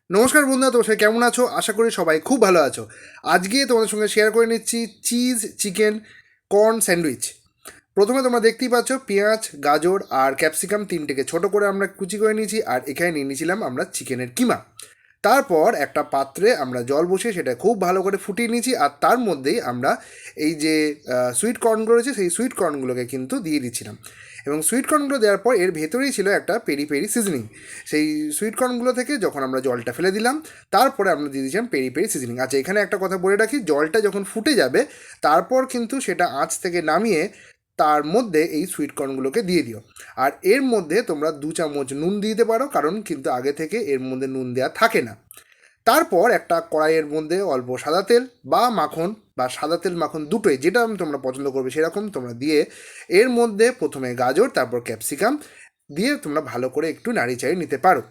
নমস্কার বন্ধুরা, তোমরা সবাই কেমন আছো? আশা করি সবাই খুব ভালো আছো। আজকে তোমাদের সঙ্গে শেয়ার করে নিচ্ছি চিজ চিকেন কর্ন স্যান্ডউইচ। প্রথমে তোমরা দেখতেই পাচ্ছ পেঁয়াজ, গাজর আর ক্যাপসিকাম তিনটেকে ছোট করে আমরা কুচি করে নিয়েছি, আর এখানে নিয়ে নিয়েছিলাম আমরা চিকেনের কিমা। তারপর একটা পাত্রে আমরা জল বসিয়ে সেটা খুব ভালো করে ফুটিয়ে নিয়েছি, আর তার মধ্যেই আমরা এই যে সুইট কর্নগুলো রয়েছে সেই সুইট কর্নগুলোকে কিন্তু দিয়ে দিচ্ছিলাম। এবং সুইট কর্নগুলো দেওয়ার পর এর ভেতরেই ছিল একটা পেরি পেরি সিজনিং। সেই সুইট কর্নগুলো থেকে যখন আমরা জলটা ফেলে দিলাম, তারপরে আমরা দিয়ে দিয়েছিলাম পেরি পেরি সিজনিং। আচ্ছা, এখানে একটা কথা বলে রাখি, জলটা যখন ফুটে যাবে তারপর কিন্তু সেটা আঁচ থেকে নামিয়ে তার মধ্যে এই সুইট কর্নগুলোকে দিয়ে দিও। আর এর মধ্যে তোমরা 2 চামচ নুন দিয়ে দিতে পারো, কারণ কিন্তু আগে থেকে এর মধ্যে নুন দেওয়া থাকে না। তারপর একটা কড়াইয়ের মধ্যে অল্প সাদা তেল বা মাখন বা সাদা তেল মাখন দুটোই, যেটা তোমরা পছন্দ করবে সেরকম তোমরা দিয়ে এর মধ্যে প্রথমে গাজর তারপর ক্যাপসিকাম দিয়ে তোমরা ভালো করে একটু নাড়ি চাড়িয়ে নিতে পারো।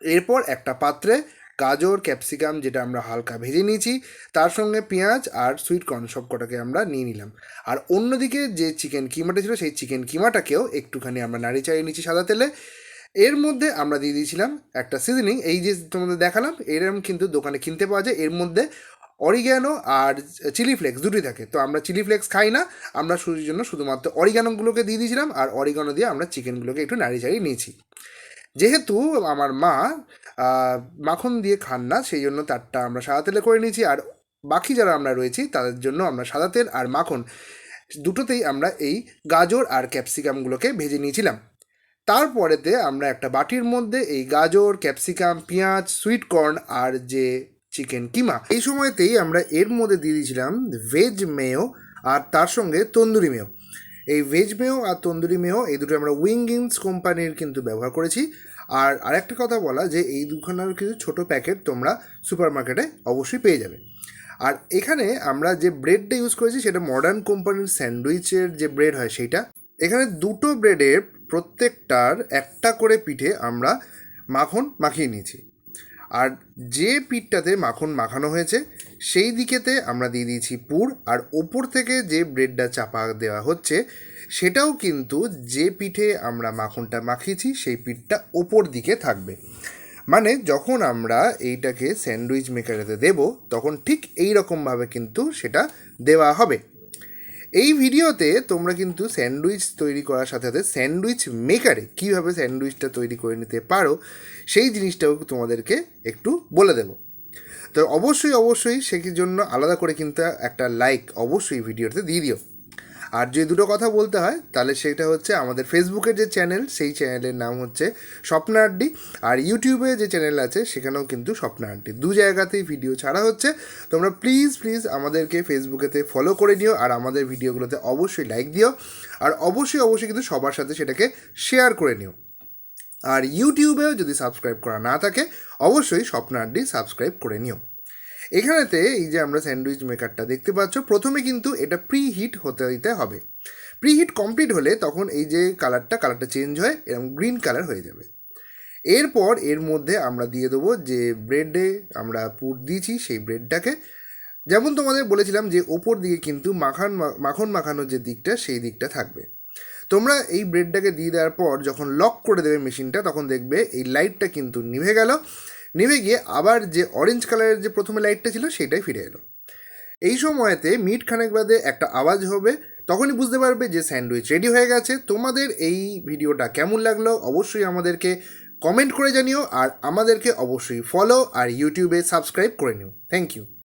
এরপর একটা পাত্রে গাজর ক্যাপসিকাম যেটা আমরা হালকা ভেজে নিয়েছি, তার সঙ্গে পেঁয়াজ আর সুইট কর্ন সব কটাকে আমরা নিয়ে নিলাম। আর অন্যদিকে যে চিকেন কিমাটা ছিল সেই চিকেন কিমাটাকেও একটুখানি আমরা নাড়ি চাড়িয়ে নিয়েছি সাদা তেলে। এর মধ্যে আমরা দিয়ে দিয়েছিলাম একটা সিজনিং, এই যে তোমাদের দেখালাম এরম কিন্তু দোকানে কিনতে পাওয়া যায়। এর মধ্যে অরিগ্যানো আর চিলি ফ্লেক্স দুটোই থাকে, তো আমরা চিলি ফ্লেক্স খাই না, আমরা শুধুর জন্য শুধুমাত্র অরিগ্যানোগুলোকে দিয়ে দিয়েছিলাম, আর অরিগ্যানো দিয়ে আমরা চিকেনগুলোকে একটু নাড়ি চাড়িয়ে নিয়েছি। যেহেতু আমার মা মাখন দিয়ে খান না, সেই জন্য তারটা আমরা সাদা তেলে করে নিয়েছি, আর বাকি যারা আমরা রয়েছি তাদের জন্য আমরা সাদা তেল আর মাখন দুটোতেই আমরা এই গাজর আর ক্যাপসিকামগুলোকে ভেজে নিয়েছিলাম। তারপরেতে আমরা একটা বাটির মধ্যে এই গাজর ক্যাপসিকাম পেঁয়াজ সুইট কর্ন আর যে চিকেন কিমা, এই সময়তেই আমরা এর মধ্যে দিয়ে দিয়েছিলাম ভেজ মেয়ো আর তার সঙ্গে তন্দুরি মেয়ো। এই ভেজ মেয়ো আর তন্দুরি মেয়ো এই দুটো আমরা উইংগিংস কোম্পানির কিন্তু ব্যবহার করেছি। আর আরেকটা কথা বলা যে এই দুখানার কিছু ছোটো প্যাকেট তোমরা সুপার মার্কেটে অবশ্যই পেয়ে যাবে। আর এখানে আমরা যে ব্রেডটা ইউজ করেছি সেটা মডার্ন কোম্পানির স্যান্ডউইচের যে ব্রেড হয় সেইটা। এখানে দুটো ব্রেডের প্রত্যেকটার একটা করে পিঠে আমরা মাখন মাখিয়ে নিয়েছি, আর যে পিঠটাতে মাখন মাখানো হয়েছে সেই দিকেতে আমরা দিয়ে দিয়েছি পুর, আর ওপর থেকে যে ব্রেডটা চাপা দেওয়া হচ্ছে সেটাও কিন্তু যে পিঠে আমরা মাখনটা মাখিয়েছি সেই পিঠটা ওপর দিকে থাকবে। মানে যখন আমরা এইটাকে স্যান্ডউইচ মেকারেতে দেব তখন ঠিক এই রকমভাবে কিন্তু সেটা দেওয়া হবে। এই ভিডিওতে তোমরা কিন্তু স্যান্ডউইচ তৈরি করার সাথে সাথে স্যান্ডউইচ মেকারে কীভাবে স্যান্ডউইচটা তৈরি করে নিতে পারো সেই জিনিসটাও তোমাদেরকে একটু বলে দেবো। তো অবশ্যই সেই জন্য আলাদা করে কিন্তু একটা লাইক অবশ্যই ভিডিওতে দিয়ে দিও। আর যে দুটো কথা বলতে হয় তাহলে সেটা হচ্ছে আমাদের ফেসবুকের যে চ্যানেল সেই চ্যানেলের নাম হচ্ছে স্বপ্না আড্ডি, আর ইউটিউবে যে চ্যানেল আছে সেখানেও কিন্তু স্বপ্না আড্ডি, দু জায়গাতেই ভিডিও ছাড়া হচ্ছে। তোমরা প্লিজ আমাদেরকে ফেসবুকেতে ফলো করে নিও, আর আমাদের ভিডিওগুলোতে অবশ্যই লাইক দিও, আর অবশ্যই কিন্তু সবার সাথে সেটাকে শেয়ার করে নিও। আর ইউটিউবেও যদি সাবস্ক্রাইব করা না থাকে অবশ্যই স্বপ্না আড্ডি সাবস্ক্রাইব করে নিও। এখানেতে এই যে আমরা স্যান্ডউইচ মেকারটা দেখতে পাচ্ছ, প্রথমে কিন্তু এটা প্রিহিট হতে দিতে হবে। প্রিহিট কমপ্লিট হলে তখন এই যে কালারটা চেঞ্জ হয়, এরকম গ্রিন কালার হয়ে যাবে। এরপর এর মধ্যে আমরা দিয়ে দেবো যে ব্রেডে আমরা পুর দিয়েছি সেই ব্রেডটাকে, যেমন তোমাদের বলেছিলাম যে ওপর দিকে কিন্তু মাখন মাখানোর যে দিকটা সেই দিকটা থাকবে। তোমরা এই ব্রেডটাকে দিয়ে দেওয়ার পর যখন লক করে দেবে মেশিনটা তখন দেখবে এই লাইটটা কিন্তু নিভে গেল, নিভে গিয়ে আবার যে অরেঞ্জ কালারের যে প্রথমে লাইটটা ছিল সেটাই ফিরে এলো। এই সময়তে মিনিট খানেক বাদে একটা আওয়াজ হবে, তখনই বুঝতে পারবে যে স্যান্ডউইচ রেডি হয়ে গেছে। তোমাদের এই ভিডিওটা কেমন লাগলো অবশ্যই আমাদেরকে কমেন্ট করে জানিও, আর আমাদেরকে অবশ্যই ফলো আর ইউটিউবে সাবস্ক্রাইব করে নিও। Thank you.